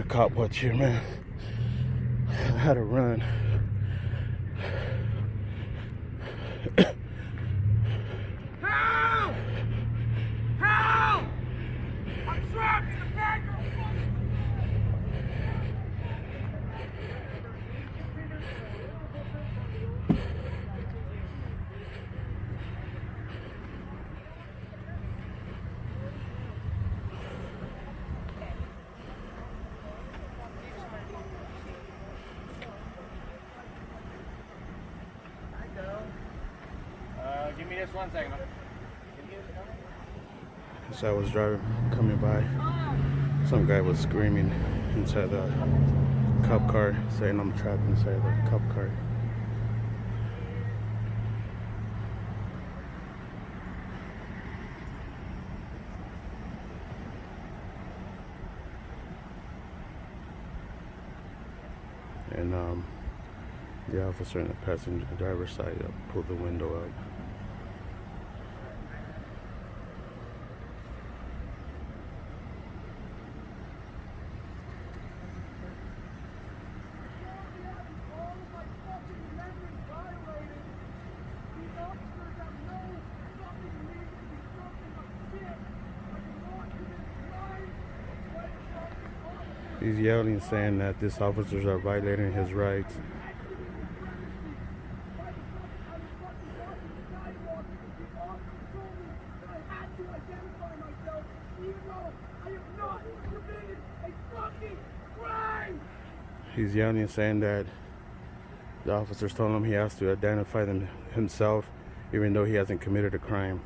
CopWatch here, man. I had to run. Help! Help! I'm trapped in the back of a fucking... Give me just 1 second. As I was driving, coming by, some guy was screaming inside the cop car, saying I'm trapped inside the cop car. And the officer in the passenger driver's side pulled the window up. He's yelling, saying that these officers are violating his rights. He's yelling, saying that the officers told him he has to identify them himself, even though he hasn't committed a crime.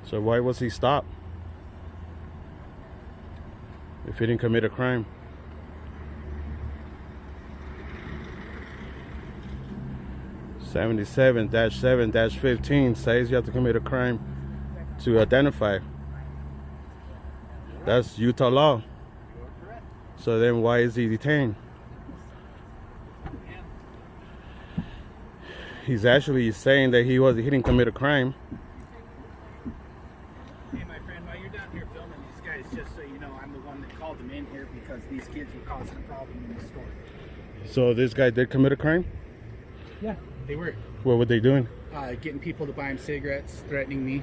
So why was he stopped if he didn't commit a crime? (77-7-15) says you have to commit a crime to identify. That's Utah law. So then why is he detained? He's actually saying that he didn't commit a crime. Just so you know, I'm the one that called them in here because these kids were causing a problem in the store. So this guy did commit a crime? Yeah, they were. What were they doing? Getting people to buy him cigarettes, threatening me.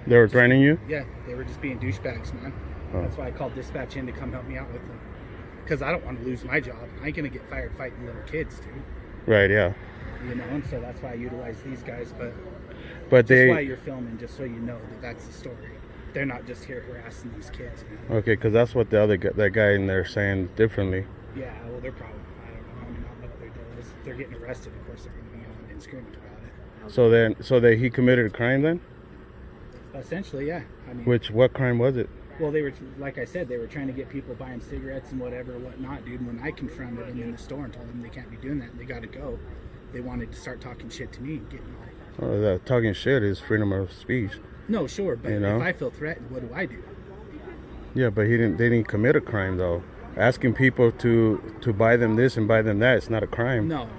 They were threatening you? Yeah, they were just being douchebags, man. Oh. That's why I called dispatch in to come help me out with them. Because I don't want to lose my job. I ain't going to get fired fighting little kids, dude. Right, yeah. You know, and so that's why I utilize these guys. But that's why you're filming, just so you know that that's the story. They're not just here harassing these kids, man. Okay, because that's what that guy in there saying differently. Yeah, well, they're probably, I don't know what they're doing. They're getting arrested, of course they're going to be on and screaming about it. So that he committed a crime then? Essentially, yeah. I mean, what crime was it? Well, they were, like I said, they were trying to get people buying cigarettes and whatnot, dude. When I confronted them in the store and told them they can't be doing that and they got to go, they wanted to start talking shit to me and getting all. Oh, that talking shit is freedom of speech. No, sure, but if I feel threatened, what do I do? Yeah, but they didn't commit a crime though. Asking people to buy them this and buy them that, it's not a crime. No.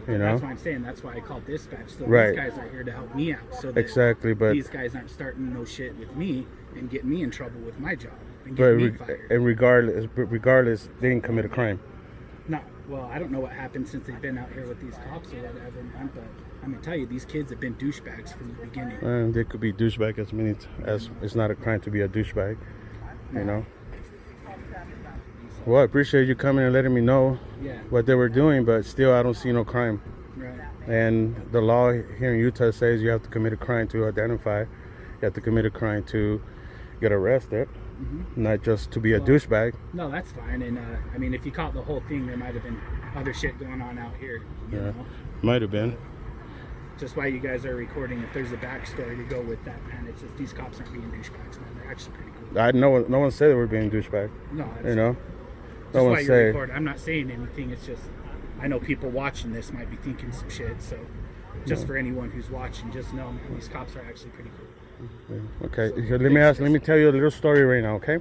You know? That's why I'm saying that's why I called dispatch. So right. These guys are here to help me out. So that exactly, but these guys aren't starting no shit with me and getting me in trouble with my job and getting me fired. And regardless, they didn't commit a crime. No, well, I don't know what happened since they've been out here with these cops or whatever, man, but I'm gonna tell you, these kids have been douchebags from the beginning. And they could be douchebag as many as it's not a crime to be a douchebag, you know. Well, I appreciate you coming and letting me know what they were doing, but still, I don't see no crime. Right. And the law here in Utah says you have to commit a crime to identify. You have to commit a crime to get arrested, not just to be a douchebag. No, that's fine. And I mean, if you caught the whole thing, there might have been other shit going on out here. You know? Might have been. Just why you guys are recording, if there's a backstory to go with that, man. It's just these cops aren't being douchebags, man. They're actually pretty cool. No one said they were being douchebag. No, you know. That's why you're recording. I'm not saying anything. It's just I know people watching this might be thinking some shit. So Just for anyone who's watching, just know, man, these cops are actually pretty cool. Okay, let me tell you a little story right now, okay?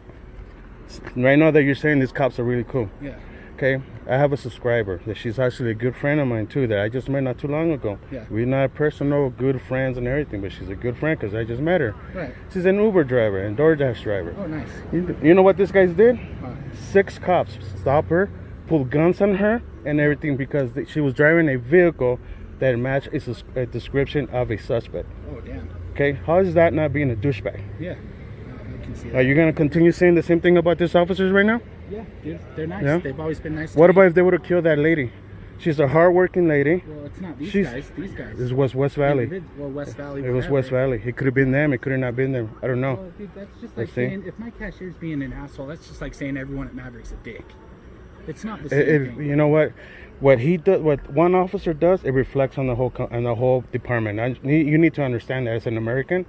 Right now that you're saying these cops are really cool. Yeah. Okay, I have a subscriber that she's actually a good friend of mine too that I just met not too long ago. Yeah. We're not personal good friends and everything, but she's a good friend because I just met her. Right. She's an Uber driver and DoorDash driver. Oh, nice. You know what this guys did? Huh. 6 cops stopped her, pulled guns on her and everything because she was driving a vehicle that matched a description of a suspect. Oh, damn. Okay, how is that not being a douchebag? Yeah. I can see that. Are you gonna continue saying the same thing about these officers right now? Yeah, dude. They're nice. Yeah? They've always been nice to What me. about if they would have killed that lady? She's a hard-working lady. Well, it's not these She's- guys. These guys. This was West Valley. Well, West Valley. It was whatever. West Valley. It could have been them. It could have not been them. I don't know. Well, dude, that's just Let's like see. saying, if my cashier's being an asshole, that's just like saying everyone at Maverick's a dick. It's not the same thing. You know what? What he does, what one officer does, it reflects on the whole department. You need to understand that as an American,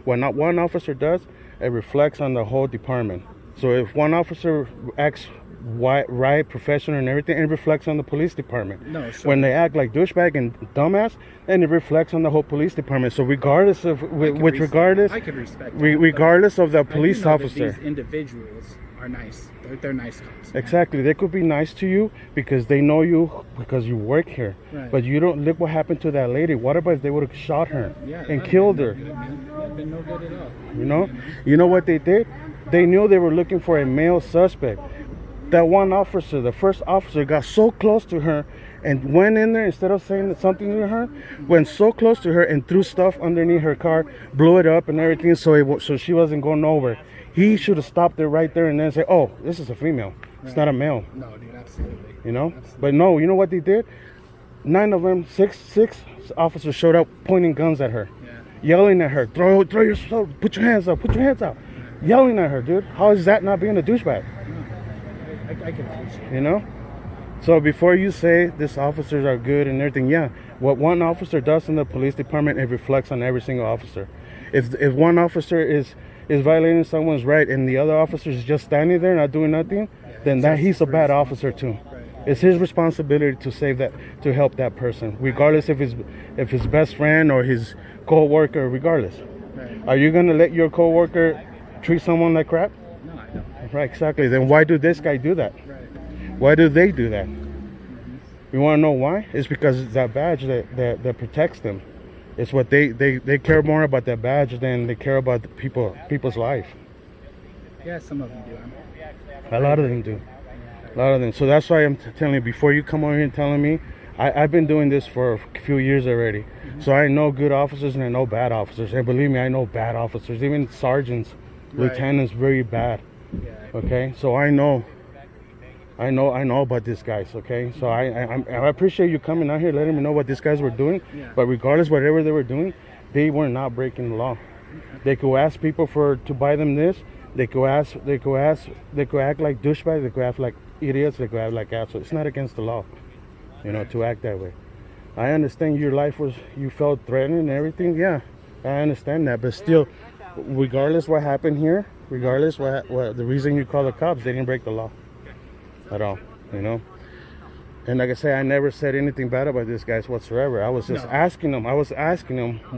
what not one officer does, it reflects on the whole department. So if one officer acts right, professional, and everything, it reflects on the police department. No, sure. When they act like douchebag and dumbass, then it reflects on the whole police department. So regardless of regardless, I could respect that, regardless of the but police I do know that officer. These individuals are nice. They're nice cops. man. Exactly. They could be nice to you because they know you because you work here. Right. But you don't look what happened to that lady. What about if they would have shot her Yeah, and that'd killed been her? no good, man. That'd been no good at all. You know? You know what they did? They knew they were looking for a male suspect. That one officer, the first officer, got so close to her and went in there instead of saying something to her, went so close to her and threw stuff underneath her car, blew it up and everything so she wasn't going over. He should have stopped it right there and then say, "Oh, this is a female. It's not a male." No, dude, absolutely. You know? Absolutely. But no, you know what they did? 9 of them, six officers showed up pointing guns at her, Yeah. yelling at her, throw yourself, put your hands up, yelling at her, dude. How is that not being a douchebag? I can appreciate it. You know? So before you say these officers are good and everything, yeah, what one officer does in the police department, it reflects on every single officer. If one officer is violating someone's right and the other officer is just standing there not doing nothing, then that he's a bad officer too. It's his responsibility to save that, to help that person, regardless if his best friend or his co-worker, regardless. Right. Are you gonna let your co-worker treat someone like crap? No, I don't. Right, exactly. Then why do this guy do that? Right. Why do they do that? You want to know why? It's because it's that badge that protects them. It's what they care more about that badge than they care about the people's life. Yeah, some of them do. A lot of them do. A lot of them. So that's why I'm telling you, before you come over here and telling me, I've been doing this for a few years already. So I know good officers and I know bad officers. And believe me, I know bad officers. Even sergeants, Right. lieutenants, very bad. Yeah. Okay, so I know about these guys. Okay, so I appreciate you coming out here, letting me know what these guys were doing. Yeah. But regardless, whatever they were doing, they were not breaking the law. They could ask people to buy them this. They could act like douchebags. They could act like idiots. They could act like assholes. It's not against the law, you know, to act that way. I understand your life you felt threatened and everything. Yeah, I understand that, but still, regardless what happened here, regardless what the reason you call the cops, they didn't break the law at all, you know. And like I say, I never said anything bad about these guys whatsoever. I was just asking him.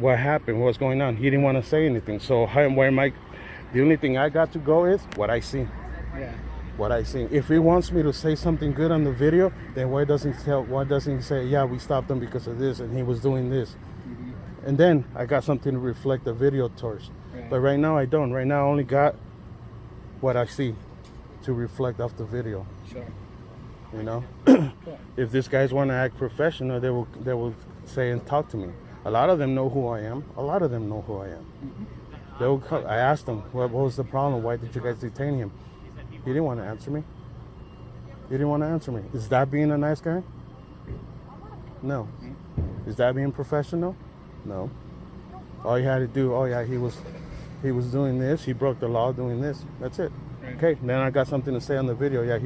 What happened, what's going on. He didn't want to say anything. So the only thing I got to go is what I see. Yeah. What I see. If he wants me to say something good on the video, then why doesn't he say, yeah, we stopped him because of this and he was doing this? And then I got something to reflect the video towards. Right. But right now I don't. Right now I only got what I see to reflect off the video. Sure. You know, Cool. if these guys want to act professional, they will say and talk to me. A lot of them know who I am. They will come. I asked them, what was the problem? Why did you guys detain him? He didn't want to answer me. Is that being a nice guy? No. Is that being professional? No. All you had to do, oh yeah, he was doing this. He broke the law doing this. That's it. Right. Okay. Then I got something to say on the video. Yeah,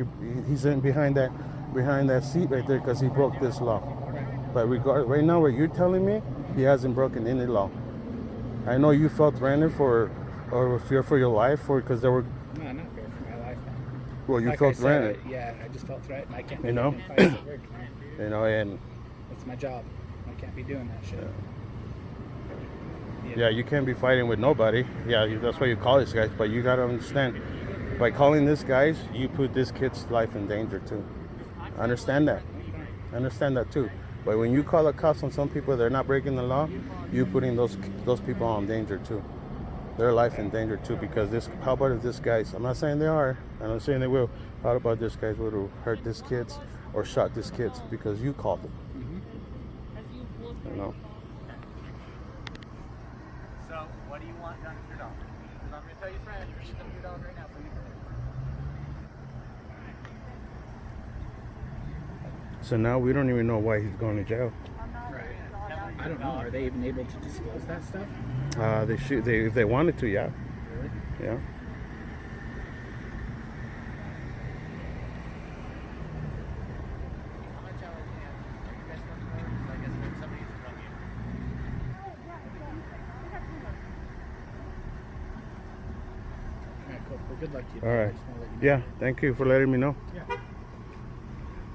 he's in behind that seat right there because he broke this law. But right now, what you're telling me, he hasn't broken any law. I know you felt threatened or fear for your life because there were. No, not fair for my life. Well, you Like felt I said, threatened. I just felt threatened. I can't. You know? fight at work, man. You know, and It's my job. I can't be doing that shit. Yeah, you can't be fighting with nobody. Yeah, that's why you call these guys. But you gotta understand, by calling these guys, you put this kid's life in danger too. I understand that. I understand that too. But when you call the cops on some people, they're not breaking the law. You putting those people in danger too. Their life in danger too. Because this, how about if this guys? I'm not saying they are. I'm not saying they will. How about this guys would have hurt these kids or shot these kids because you called them? You know. So, what do you want done with your dog? Because I'm going to tell you, friend, you're using your dog right now for you. So now we don't even know why he's going to jail. Right. I don't know. Are they even able to disclose that stuff? They should. If they wanted to, yeah. Really? Yeah. How much hours do you have? Are you guys working more? Because I guess there's somebody to run you. Alright, cool. Well, good luck to you. All I right. just wanna let you know. Yeah. Thank you for letting me know. Yeah.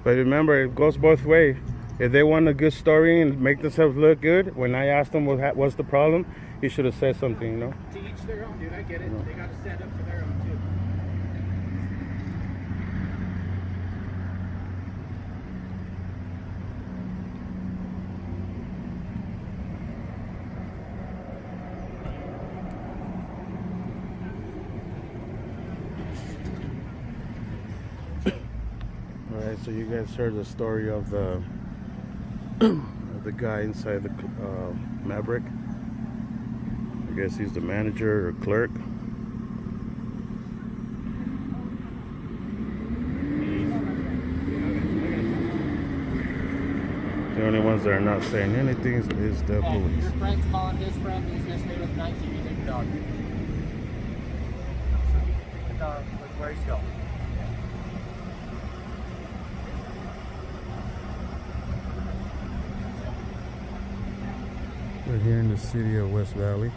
But remember, it goes both ways. If they want a good story and make themselves look good, when I asked them what's the problem, he should have said something, you know? To each their own, dude. I get it. They got to stand up for their own, too. All right, so you guys heard the story of the of the guy inside the Maverick. I guess he's the manager or clerk. The only ones that are not saying anything is the police. Your friend's calling his friend who's going to stay with the night, so you can take your dog. The dog, where he's going. We're here in the city of West Valley.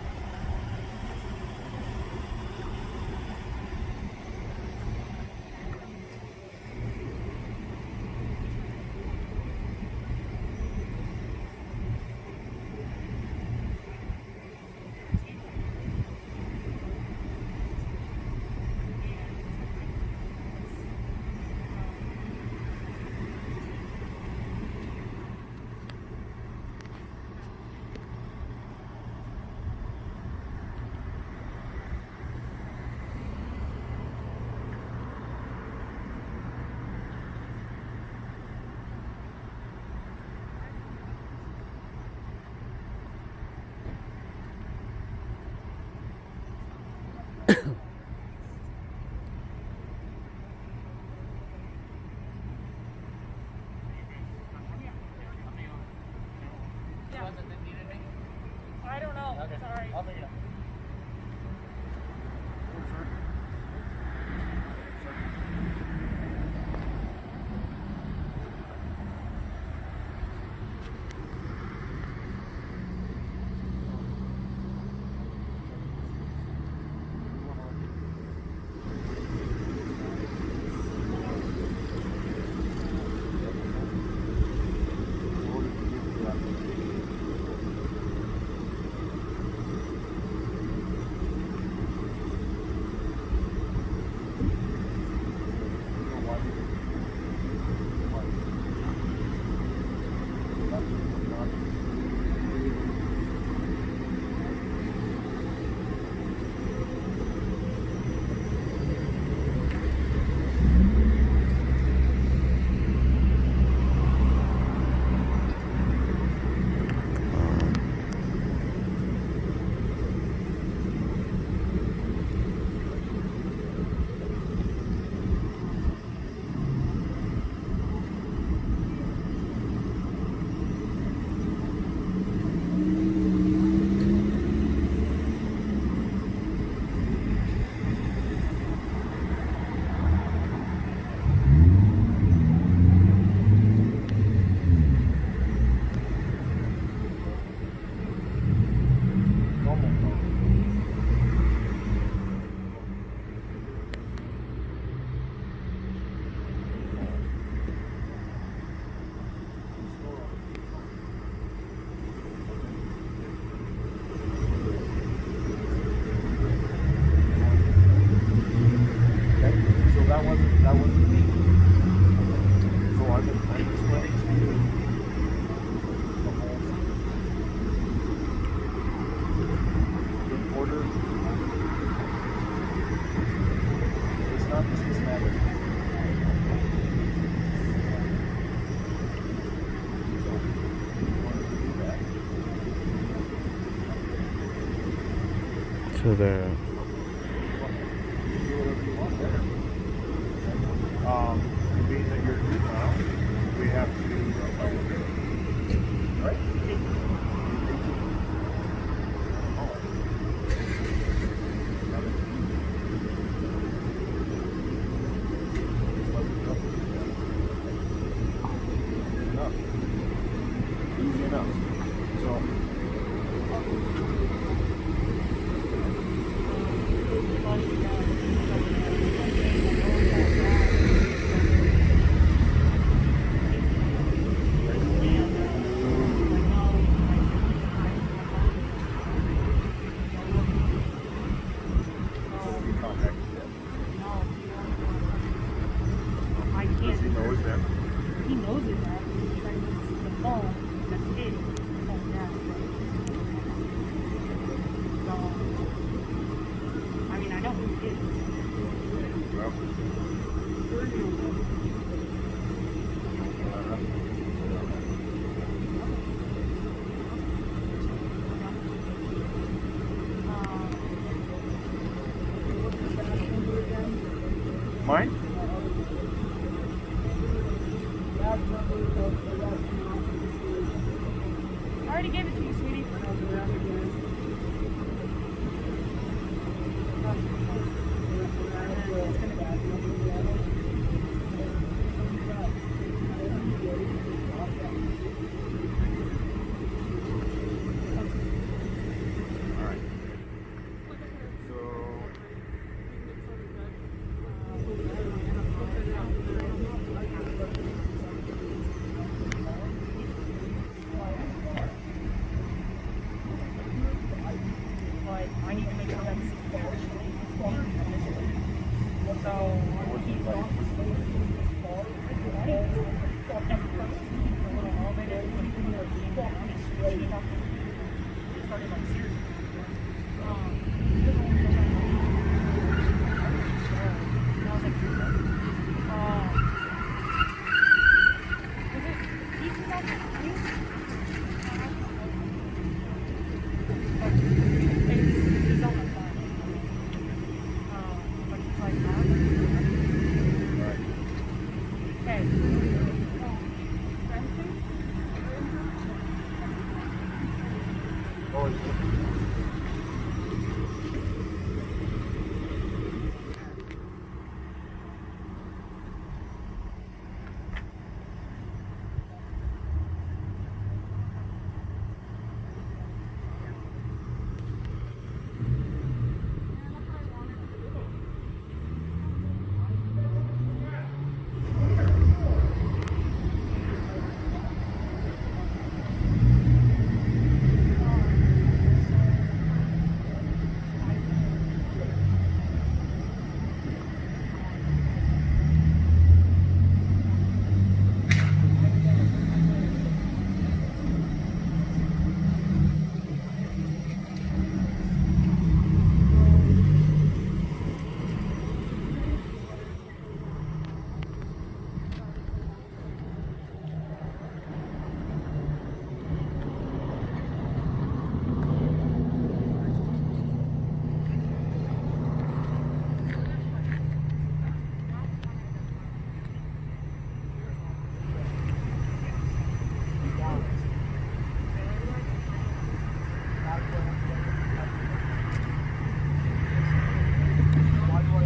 I don't know. Sorry. I'll figure it out. So there. Being that you're here now, we have to. Right? Easy enough. So. I Does he can't. know it's there? He knows it, that. He's trying to use the phone. That's it. Oh, yeah. So, I mean, I know who he is. Well. Mine? I already gave it to you, sweetie. Alright. So. But I need to make sure that's so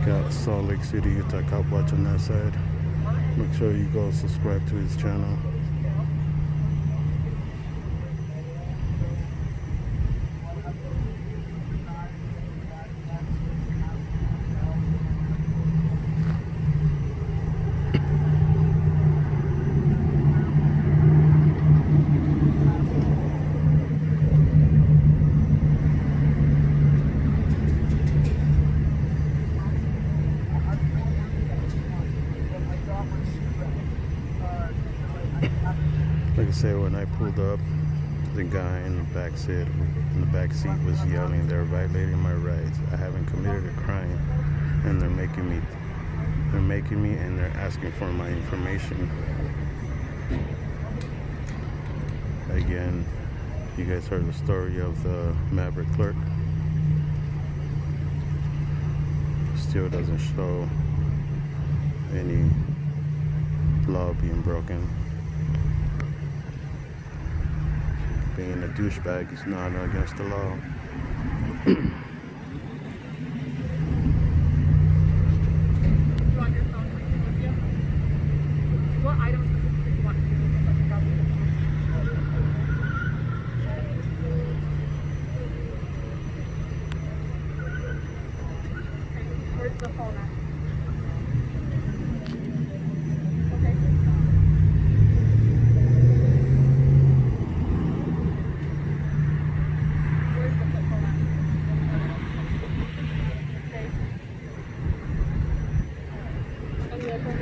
Got Salt Lake City, Utah CopWatch on that side. Make sure you go subscribe to his channel. Like I said, when I pulled up, the guy in the back seat was yelling, "They're violating my rights. I haven't committed a crime, and they're making me, and they're asking for my information." Again, you guys heard the story of the Maverick clerk. still doesn't show any law being broken. Being a douchebag is not against the law. What items specifically do you want to use? Where's the phone at? Okay. Where's the flip phone at? Okay. And the other one?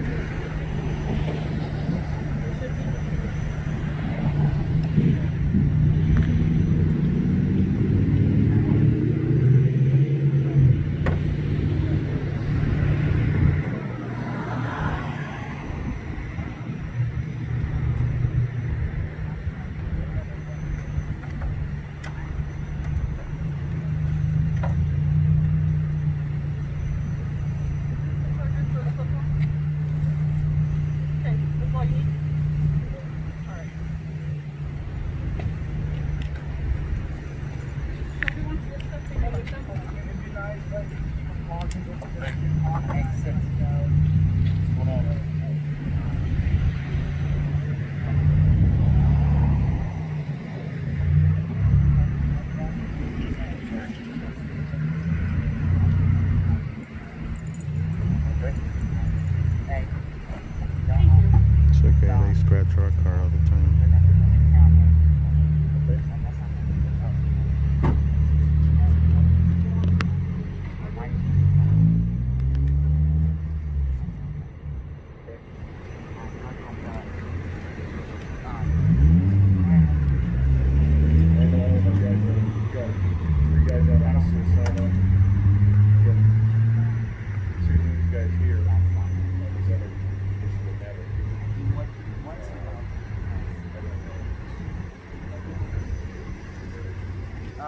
It's okay, they scratch our car all the time.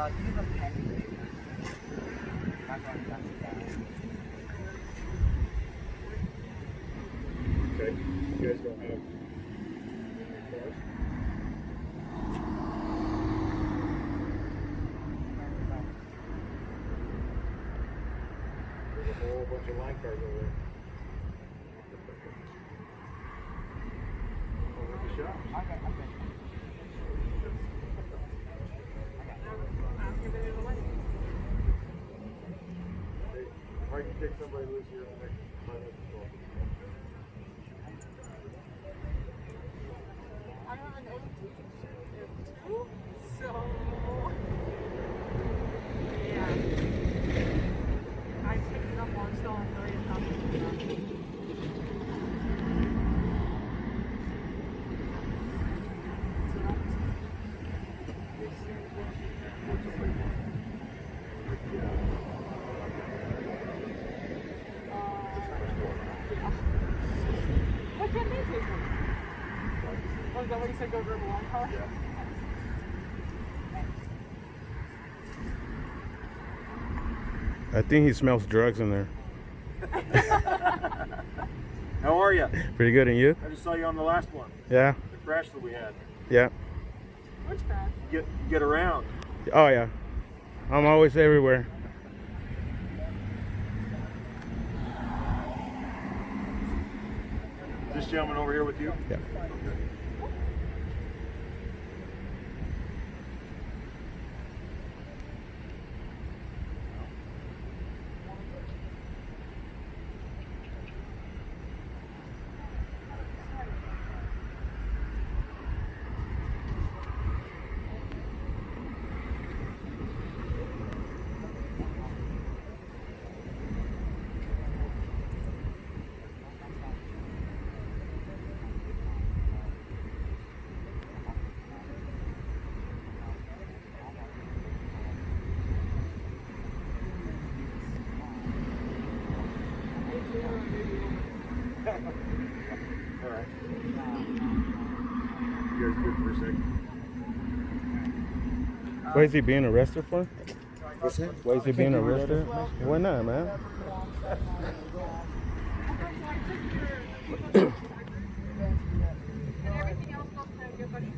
Do you have a pen? I'm going to down. Okay. You guys don't have cars? There's a whole bunch of line cars over there. Over at the shop. Okay. If I can pick somebody who lives here in the next 5 minutes or so. I have an old too, so yeah. I picked it up while I'm still on million topics. Why can't they take them? Oh, is that what you said? Go grab a long car? Yeah. I think he smells drugs in there. How are you? Pretty good, and you? I just saw you on the last one. Yeah, The crash that we had. yeah. Which crash? You get around. Oh yeah, I'm always everywhere. Is this gentleman over here with you? Yeah. All right. You guys good for a second? Why is he being arrested for? What's that? Why is he being arrested? Why not, man? everything else looks so good, buddy.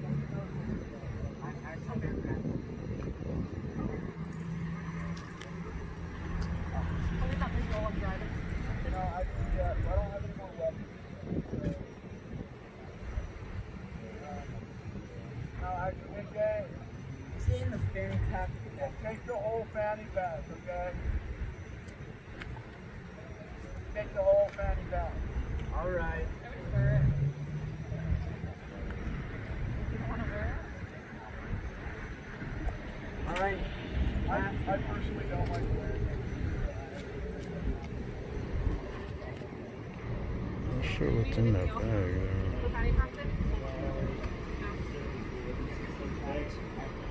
See in the fanny pack. Take the whole fanny back, okay? Take the whole fanny back. All right. All right. I personally don't like wearing it. Not sure what's in that bag.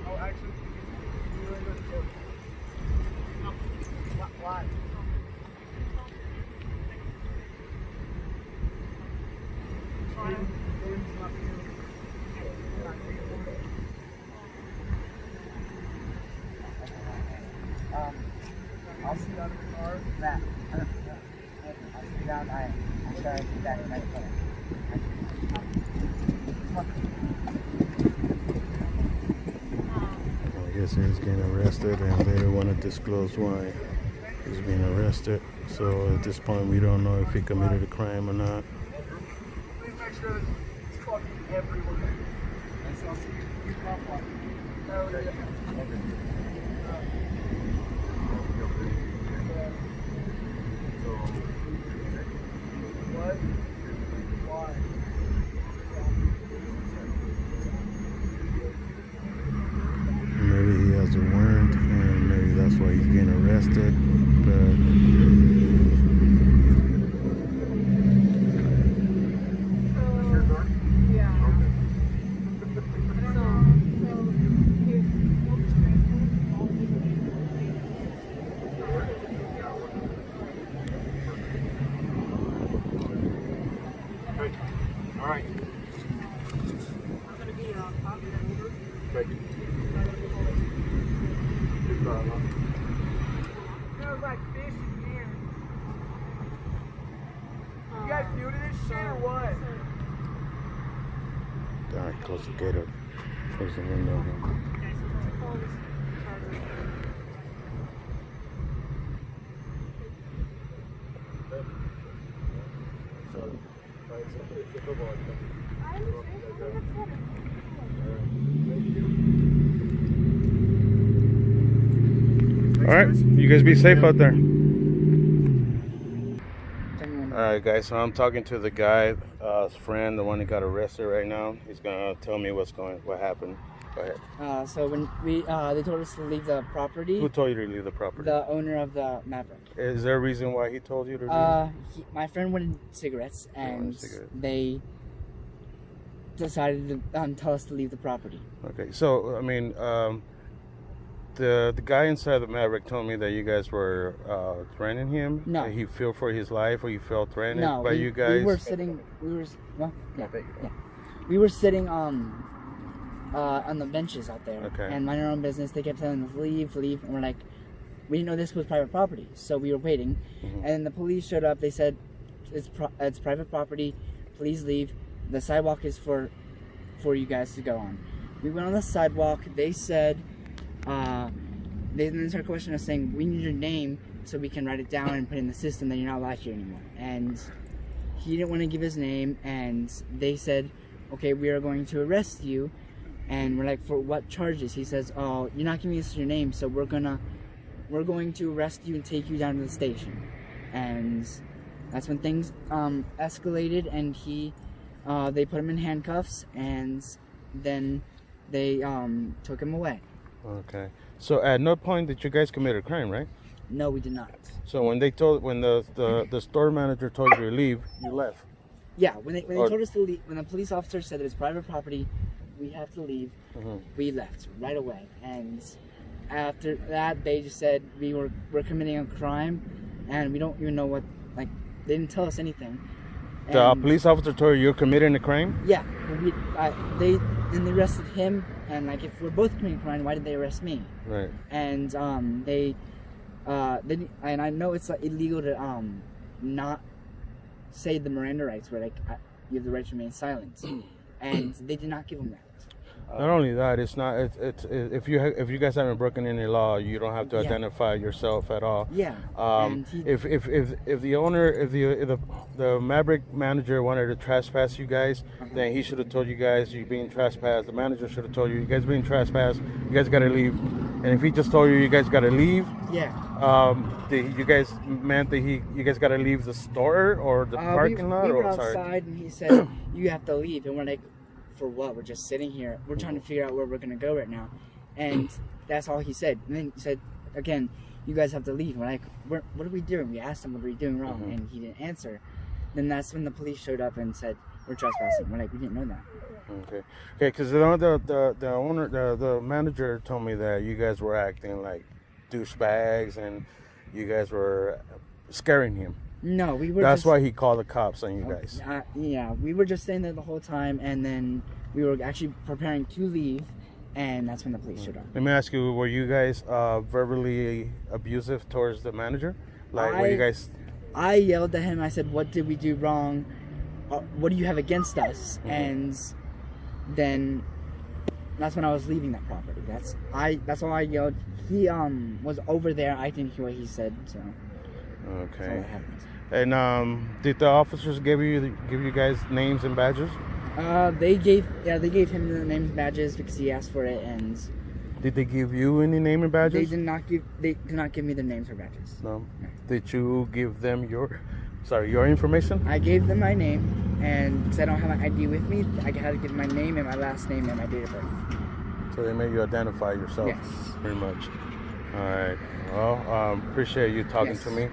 Oh, actually, you're in this book. Why? I'll see you on the car. Matt. I'll see you down. I'm sorry. I'll be back in my car. I guess he's getting arrested and they don't want to disclose why he's being arrested. So at this point we don't know if he committed a crime or not. Please make sure that it's fucking everywhere. And so I'll see you CopWatch. What? Why? Maybe he has a warrant and maybe that's why he's getting arrested. All right. Smells like fish in here. You guys new to this shit or what? Alright, close the gate up. Close the window. Alright, you guys be safe out there. Alright guys, so I'm talking to the guy, his friend, the one that got arrested right now. He's gonna tell me what happened. Go ahead. So when they told us to leave the property. Who told you to leave the property? The owner of the Maverick. Is there a reason why he told you to leave? My friend wanted cigarettes, and cigarettes. they decided to tell us to leave the property. Okay, so I mean, the guy inside the Maverick told me that you guys were threatening him. No. That he felt for his life, or you felt threatened No, by you guys. We were sitting. We were sitting on the benches out there, Okay. and minding our own business. They kept telling us leave, and we're like, we didn't know this was private property, so we were waiting. And then the police showed up. They said, it's private property. Please leave. The sidewalk is for you guys to go on. We went on the sidewalk. They said, they then started questioning us, saying, we need your name so we can write it down and put it in the system that you're not allowed here anymore. And he didn't want to give his name, and they said, okay, we are going to arrest you. And we're like, for what charges? He says, oh, you're not giving us your name, so we're going to arrest you and take you down to the station. And that's when things escalated, and they put him in handcuffs, and then they took him away. Okay. So at no point did you guys commit a crime, right? No, we did not. So when the store manager told you to leave, you left. Yeah, when they told us to leave, when the police officer said that it's private property, we have to leave, we left right away. And after that, they just said we're committing a crime, and we don't even know what, like, they didn't tell us anything. The police officer told you you're committing a crime? Yeah, they arrested him, and like, if we're both committing a crime, why did they arrest me? Right. And And I know it's illegal to not say the Miranda rights, where like you have the right to remain silent, and they did not give him that. Not only that, it's not. It's if you guys haven't broken any law, you don't have to Yeah. identify yourself at all. Yeah. And If the owner, if the Maverick manager wanted to trespass you guys, then he should have told you guys you're being trespassed. The manager should have told you guys being trespassed. You guys got to leave. And if he just told you guys got to leave, yeah. you guys meant that you guys got to leave the store or the parking lot, we were or outside, sorry. and he said you have to leave, and we're like, for what? We're just sitting here. We're trying to figure out where we're gonna go right now, and that's all he said. And then he said again, you guys have to leave. We're like, what are we doing? We asked him what are we doing wrong, and he didn't answer. Then that's when the police showed up and said we're trespassing. We're like, we didn't know that. Okay, because the owner, the manager told me that you guys were acting like douchebags and you guys were scaring him. No, we were. That's why he called the cops on you guys. Yeah, we were just staying there the whole time, and then we were actually preparing to leave, and that's when the police showed up. Let me ask you: were you guys verbally abusive towards the manager? Like, were you guys? I yelled at him. I said, "What did we do wrong? What do you have against us?" And then that's when I was leaving that property. That's all I yelled. He was over there. I didn't hear what he said. So Okay. that's all that happened. And did the officers give you guys names and badges? They gave him the names and badges because he asked for it, and Did they give you any name and badges? they did not give me the names or badges. No. Did you give them your information? I gave them my name, and because I don't have my ID with me, I had to give my name and my last name and my date of birth. So they made you identify yourself. Yes. Pretty much. All right. Well, appreciate you talking Yes. to me.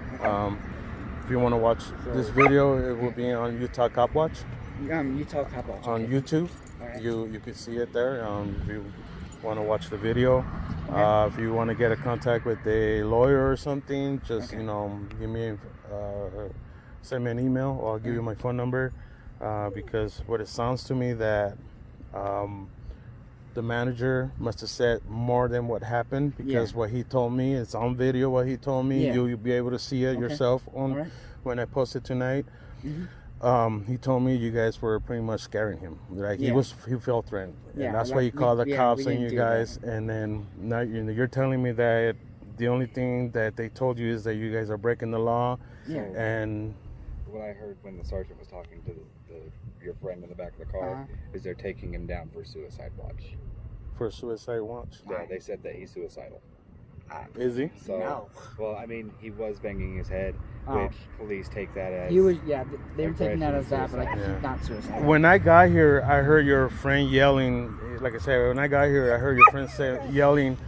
If you want to watch this video, it will be on Utah CopWatch You talk CopWatch. on YouTube. Alright. You can see it there. If you want to watch the video, if you want to get in contact with a lawyer or something, just give me send me an email, or I'll give you my phone number. Because what it sounds to me that the manager must have said more than what happened, because what he told me, it's on video. What he told me, you'll be able to see it yourself on when I post it tonight. He told me you guys were pretty much scaring him. Like he felt threatened, and that's why he called the cops on you guys. And then now you're telling me that the only thing that they told you is that you guys are breaking the law. And what I heard when the sergeant was talking to your friend in the back of the car is they're taking him down for suicide watch. For suicide watch? Yeah, they said that he's suicidal. Is he? So, No. Well, I mean, he was banging his head, which police take that as. He was, they were taking that as that, but suicide. not suicide. When I got here, I heard your friend yelling. Like I said, when I got here, I heard your friend yelling,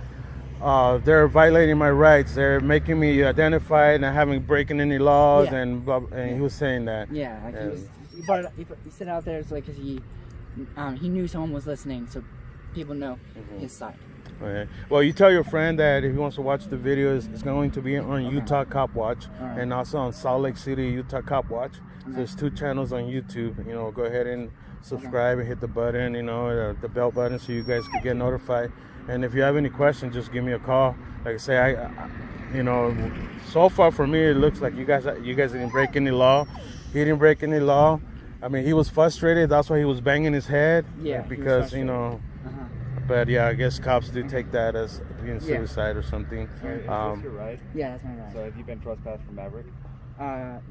they're violating my rights. They're making me identified and I haven't breaking any laws, and blah, and he was saying that. Yeah, like he said out there, so like, because he knew someone was listening, so people know his side. Okay. Well, you tell your friend that if he wants to watch the videos, it's going to be on Utah CopWatch and also on Salt Lake City Utah CopWatch. So there's 2 channels on YouTube. Go ahead and subscribe and hit the button, the bell button, so you guys can get notified. And if you have any questions, just give me a call. Like I say, so far for me, it looks like you guys didn't break any law. He didn't break any law. I mean, he was frustrated. That's why he was banging his head. Yeah, because But yeah, I guess cops do take that as being suicide or something. Is this your ride? Yeah, that's my ride. So have you been trespassed from Maverick?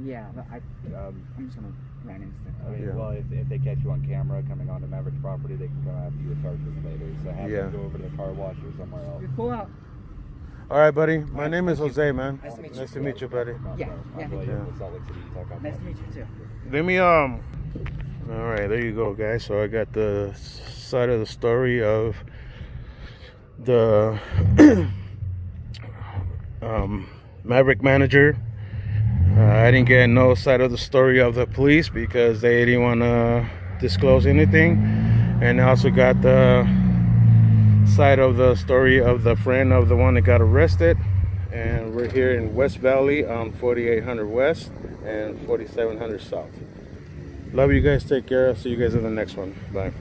Yeah, but I'm just gonna run into it. I mean, well, if they catch you on camera coming onto Maverick's property, they can come after you with charges later. So have them go over to the car wash or somewhere else. You pull out. All right, buddy. My name is Jose, man. Nice to meet you. Nice to meet you, buddy. Yeah. Salt Lake City, Utah CopWatch. Nice to meet you too. Let me all right, there you go, guys. So I got the side of the story of the Maverick manager. I didn't get no side of the story of the police because they didn't want to disclose anything. And I also got the side of the story of the friend of the one that got arrested. And we're here in West Valley on 4800 West and 4700 South. Love you guys. Take care. I'll see you guys in the next one. Bye.